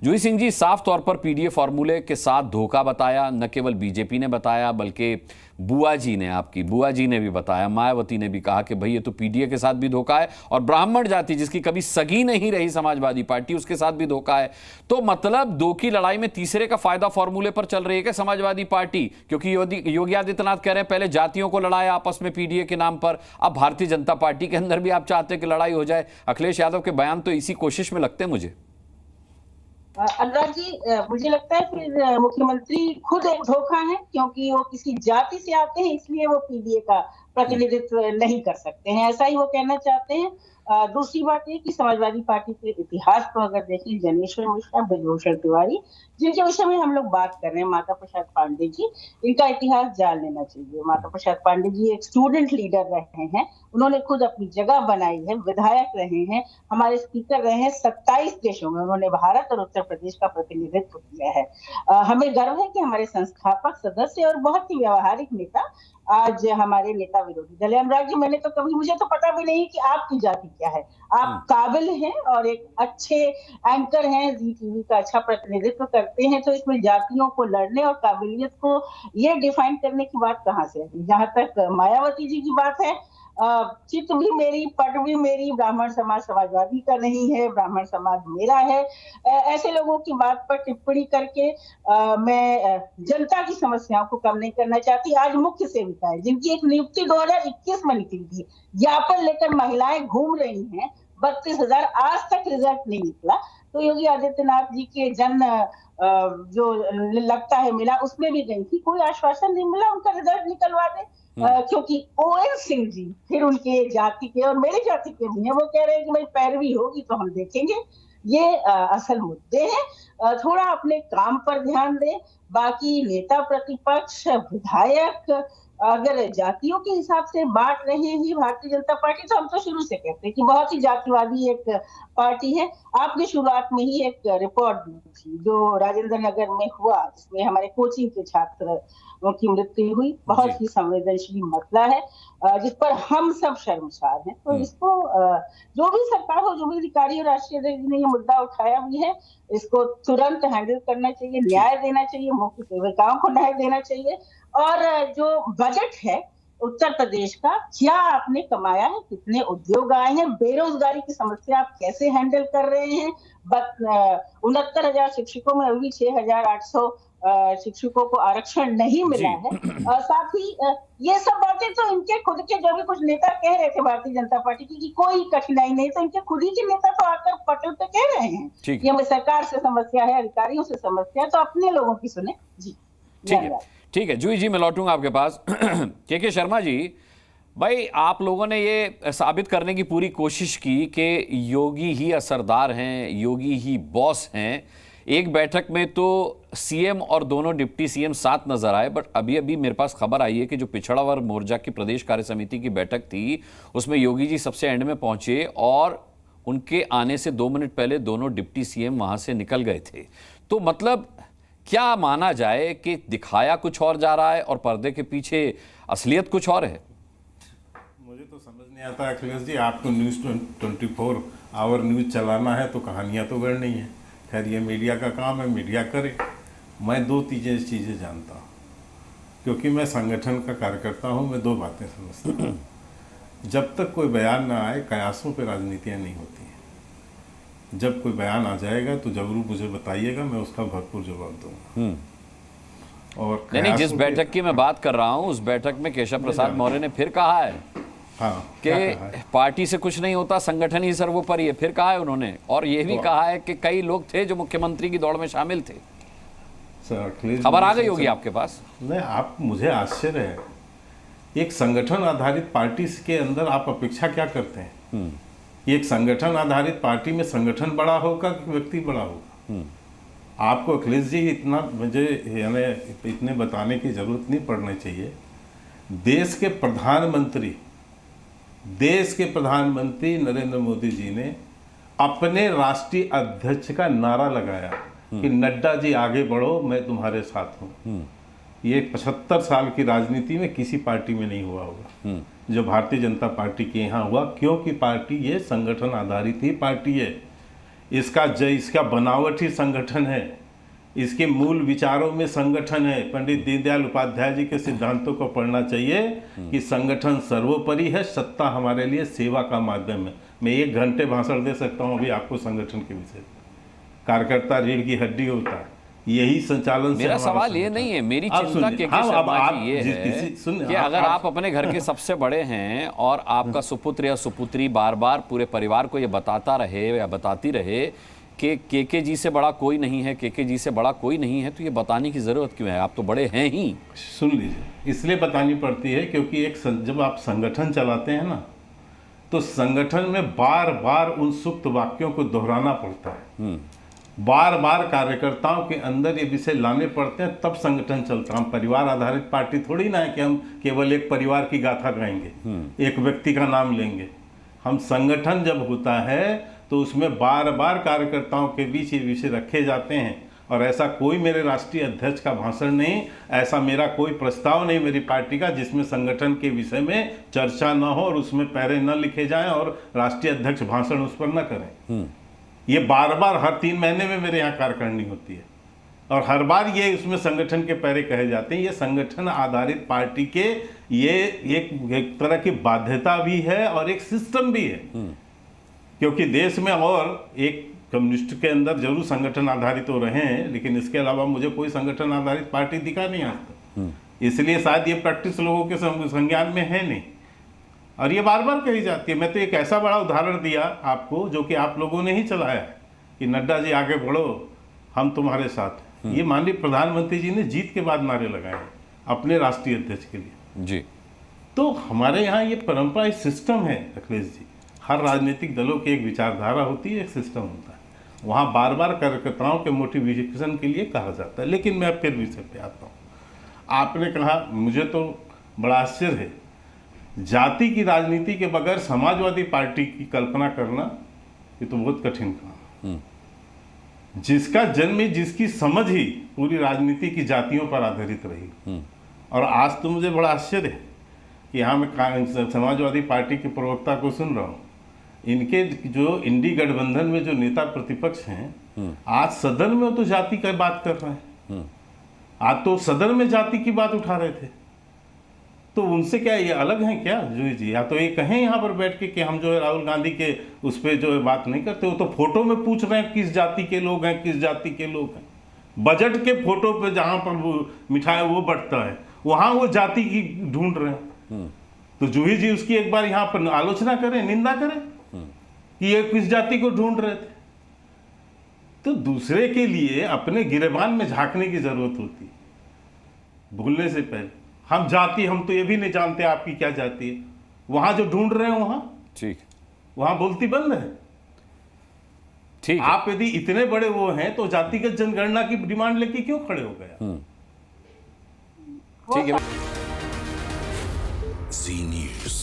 जूही सिंह जी, साफ तौर पर पीडीए फॉर्मूले के साथ धोखा बताया। न केवल बीजेपी ने बताया बल्कि बुआ जी ने, आपकी बुआ जी ने भी बताया, मायावती ने भी कहा कि भाई ये तो पीडीए के साथ भी धोखा है और ब्राह्मण जाति जिसकी कभी सगी नहीं रही समाजवादी पार्टी उसके साथ भी धोखा है। तो मतलब दो की लड़ाई में तीसरे का फायदा फॉर्मूले पर चल रही है क्या समाजवादी पार्टी? क्योंकि योगी आदित्यनाथ कह रहे हैं पहले जातियों को लड़ाया आपस में पीडीए के नाम पर, अब भारतीय जनता पार्टी के अंदर भी आप चाहते हैं कि लड़ाई हो जाए। अखिलेश यादव के बयान तो इसी कोशिश में लगते हैं मुझे। अनुराग जी, मुझे लगता है फिर मुख्यमंत्री खुद एक धोखा है, क्योंकि वो किसी जाति से आते हैं इसलिए वो पीडीए का प्रतिनिधित्व नहीं कर सकते हैं, ऐसा ही वो कहना चाहते हैं। दूसरी बात ये कि समाजवादी पार्टी के इतिहास को अगर देखें, जनेश्वर मिश्रा, ब्रजभूषण तिवारी, जिनके विषय में हम लोग बात कर रहे हैं, माता प्रसाद पांडे जी, इनका इतिहास जान लेना चाहिए। माता प्रसाद पांडे जी एक स्टूडेंट लीडर रहे हैं, उन्होंने खुद अपनी जगह बनाई है, विधायक रहे हैं, हमारे स्पीकर रहे हैं, 27 देशों में उन्होंने भारत और उत्तर प्रदेश का प्रतिनिधित्व किया है। हमें गर्व है कि हमारे संस्थापक सदस्य और बहुत ही व्यवहारिक नेता आज हमारे नेता विरोधी दल है। अनुराग जी, मैंने तो कभी, मुझे तो पता भी नहीं कि आपकी जाति क्या है। आप काबिल हैं और एक अच्छे एंकर हैं, जी टीवी का अच्छा प्रतिनिधित्व करते हैं, तो इसमें जातियों को लड़ने और काबिलियत को ये डिफाइन करने की बात कहाँ से है? जहां तक मायावती जी की बात है, चित भी मेरी, पट भी मेरी, ब्राह्मण समाज समाजवादी का नहीं है, ब्राह्मण समाज मेरा है। ऐसे लोगों की बात पर टिप्पणी करके मैं जनता की समस्याओं को कम नहीं करना चाहती। आज मुख्य सेविका है जिनकी एक नियुक्ति 2021 में निकली थी, ज्ञापन लेकर महिलाएं घूम रही हैं, 32,000, आज तक रिजल्ट नहीं निकला। तो योगी आदित्यनाथ जी के जन जो लगता है मिला, उसमें भी गई थी, कोई आश्वासन नहीं मिला उनका रिजल्ट निकलवा दे। क्योंकि ओएन सिंह जी फिर उनके जाति के और मेरे जाति के भी हैं, वो कह रहे हैं कि भाई पैरवी होगी तो हम देखेंगे। ये असल मुद्दे हैं, थोड़ा अपने काम पर ध्यान दें। बाकी नेता प्रतिपक्ष, विधायक अगर जातियों के हिसाब से बांट रहे हैं भारतीय जनता पार्टी, तो हम तो शुरू से कहते हैं कि बहुत ही जातिवादी एक पार्टी है। आपने शुरुआत में ही एक रिपोर्ट दी थी जो राजेंद्र नगर में हुआ, जिसमें हमारे कोचिंग के छात्र की मृत्यु हुई, बहुत ही संवेदनशील मसला है जिस पर हम सब शर्मसार हैं। तो इसको जो भी सरकार हो, जो भी अधिकारी और राष्ट्रीय अध्यक्ष ने ये मुद्दा उठाया भी है, इसको तुरंत हैंडल करना चाहिए, न्याय देना चाहिए, मुख्य सेविकाओं को न्याय देना चाहिए। और जो बजट है उत्तर प्रदेश का, क्या आपने कमाया है, कितने उद्योग आए हैं, बेरोजगारी की समस्या आप कैसे हैंडल कर रहे हैं? 69,000 शिक्षकों में अभी 6,800 शिक्षकों को आरक्षण नहीं मिला है। और साथ ही ये सब बातें तो इनके खुद के जो भी कुछ नेता कह रहे थे भारतीय जनता पार्टी की कि कोई कठिनाई नहीं, तो इनके खुद ही के नेता तो आकर पटल पे कह रहे हैं कि हमें सरकार से समस्या है, अधिकारियों से समस्या है, तो अपने लोगों की सुने जी। ठीक है जूही जी, मैं लौटूंगा आपके पास। के शर्मा जी, भाई आप लोगों ने ये साबित करने की पूरी कोशिश की कि योगी ही असरदार हैं, योगी ही बॉस हैं। एक बैठक में तो सीएम और दोनों डिप्टी सीएम साथ नजर आए, बट अभी अभी मेरे पास खबर आई है कि जो पिछड़ा वर्ग मोर्चा की प्रदेश कार्य समिति की बैठक थी उसमें योगी जी सबसे एंड में पहुंचे और उनके आने से 2 मिनट पहले दोनों डिप्टी सीएम वहां से निकल गए थे। तो मतलब क्या माना जाए कि दिखाया कुछ और जा रहा है और पर्दे के पीछे असलियत कुछ और है? मुझे तो समझ नहीं आता अखिलेश जी, आपको न्यूज़ 24 आवर न्यूज़ चलाना है तो कहानियाँ तो गढ़नी है। खैर ये मीडिया का काम है, मीडिया करे। मैं 2 चीज़ें जानता हूँ, क्योंकि मैं संगठन का कार्यकर्ता हूँ। मैं 2 बातें समझता हूँ। जब तक कोई बयान ना आए, कयासों पर राजनीतियाँ नहीं होती हैं। जब कोई बयान आ जाएगा तो जरूर मुझे बताइएगा, मैं उसका भरपूर जवाब दूंगा। और नहीं, जिस बैठक की मैं बात कर रहा हूँ उस बैठक में केशव प्रसाद मौर्य ने फिर कहा है कि पार्टी से कुछ नहीं होता, संगठन ही सर्वोपरि है। फिर कहा है उन्होंने, और ये भी कहा है कि कई लोग थे जो मुख्यमंत्री की दौड़ में शामिल थे। खबर आ गई होगी आपके पास? नहीं, आप, मुझे आश्चर्य है, एक संगठन आधारित पार्टी के अंदर आप अपेक्षा क्या करते हैं? एक संगठन आधारित पार्टी में संगठन बड़ा होगा कि व्यक्ति बड़ा होगा? आपको अखिलेश जी इतना मुझे यानी इतने बताने की जरूरत नहीं पड़नी चाहिए। देश के प्रधानमंत्री नरेंद्र मोदी जी ने अपने राष्ट्रीय अध्यक्ष का नारा लगाया कि नड्डा जी आगे बढ़ो, मैं तुम्हारे साथ हूँ। ये 75 साल की राजनीति में किसी पार्टी में नहीं हुआ होगा जो भारतीय जनता पार्टी के यहाँ हुआ, क्योंकि पार्टी ये संगठन आधारित ही पार्टी है। इसका बनावटी संगठन है, इसके मूल विचारों में संगठन है। पंडित दीनदयाल उपाध्याय जी के सिद्धांतों को पढ़ना चाहिए कि संगठन सर्वोपरि है, सत्ता हमारे लिए सेवा का माध्यम है। मैं 1 घंटे भाषण दे सकता हूं अभी आपको संगठन के विषय में। कार्यकर्ता रीढ़ की हड्डी होता है, यही संचालन से मेरा सवाल ये नहीं है, मेरी चिंता के शर्मा जी ये है कि अगर आप अपने घर के सबसे बड़े हैं और आपका सुपुत्र या सुपुत्री बार बार पूरे परिवार को ये बताता रहे या बताती रहे कि केके जी से बड़ा कोई नहीं है, केके जी से बड़ा कोई नहीं है, तो ये बताने की जरूरत क्यों है? आप तो बड़े हैं ही। सुन लीजिए, इसलिए बतानी पड़ती है क्योंकि जब आप संगठन चलाते हैं ना, तो संगठन में बार बार उन सुप्त वाक्यों को दोहराना पड़ता है, बार बार कार्यकर्ताओं के अंदर ये विषय लाने पड़ते हैं, तब संगठन चलता है। हम परिवार आधारित पार्टी थोड़ी ना है कि हम केवल एक परिवार की गाथा गाएंगे, एक व्यक्ति का नाम लेंगे। हम संगठन जब होता है तो उसमें बार बार कार्यकर्ताओं के बीच ये विषय रखे जाते हैं। और ऐसा कोई मेरे राष्ट्रीय अध्यक्ष का भाषण नहीं, ऐसा मेरा कोई प्रस्ताव नहीं मेरी पार्टी का जिसमें संगठन के विषय में चर्चा न हो और उसमें पैरे न लिखे जाएं और राष्ट्रीय अध्यक्ष भाषण उस पर न करें। ये बार बार हर 3 महीने में मेरे यहाँ कार्यकारिणी होती है और हर बार ये उसमें संगठन के पैरे कहे जाते हैं। ये संगठन आधारित पार्टी के ये एक तरह की बाध्यता भी है और एक सिस्टम भी है, क्योंकि देश में और एक कम्युनिस्ट के अंदर जरूर संगठन आधारित हो रहे हैं, लेकिन इसके अलावा मुझे कोई संगठन आधारित पार्टी दिखा नहीं आज तक। इसलिए शायद ये प्रैक्टिस लोगों के संज्ञान में है नहीं और ये बार बार कही जाती है। मैं तो एक ऐसा बड़ा उदाहरण दिया आपको जो कि आप लोगों ने ही चलाया है कि नड्डा जी आगे बढ़ो, हम तुम्हारे साथ हैं। ये माननीय प्रधानमंत्री जी ने जीत के बाद नारे लगाए हैं अपने राष्ट्रीय अध्यक्ष के लिए जी। तो हमारे यहाँ ये परंपरा, एक सिस्टम है अखिलेश जी। हर राजनीतिक दलों की एक विचारधारा होती है, एक सिस्टम होता है। वहाँ बार बार कार्यकर्ताओं के मोटिवेशन के लिए कहा जाता है। लेकिन मैं फिर विषय पे आता हूँ। आपने कहा, मुझे तो बड़ा आश्चर्य है, जाति की राजनीति के बगैर समाजवादी पार्टी की कल्पना करना ये तो बहुत कठिन काम है। जिसका जन्म ही, जिसकी समझ ही पूरी राजनीति की जातियों पर आधारित रही। और आज तो मुझे बड़ा आश्चर्य है कि यहाँ मैं समाजवादी पार्टी के प्रवक्ता को सुन रहा हूँ, इनके जो इंडी गठबंधन में जो नेता प्रतिपक्ष हैं, आज सदन में तो जाति की बात कर रहे हैं। आज तो सदन में जाति की बात उठा रहे थे। तो उनसे क्या ये अलग हैं क्या जूही जी? या तो ये कहें यहाँ पर बैठ के कि हम जो है राहुल गांधी के उस पर जो है बात नहीं करते। वो तो फोटो में पूछ रहे हैं किस जाति के लोग हैं, किस जाति के लोग हैं। बजट के फोटो पे जहाँ पर वो मिठाई वो बढ़ता है, वहाँ वो जाति की ढूंढ रहे हैं। तो जूही जी उसकी एक बार यहाँ पर आलोचना करें, निंदा करें कि ये किस जाति को ढूंढ रहे थे। तो दूसरे के लिए अपने गिरेबान में झांकने की जरूरत होती है भूलने से पहले। हम जाति, हम तो ये भी नहीं जानते आपकी क्या जाति है। वहां जो ढूंढ रहे हैं वहां ठीक, वहां बोलती बंद है। ठीक, आप यदि इतने बड़े वो हैं तो जातिगत जनगणना की डिमांड लेके क्यों खड़े हो गए? ठीक है। Zee News.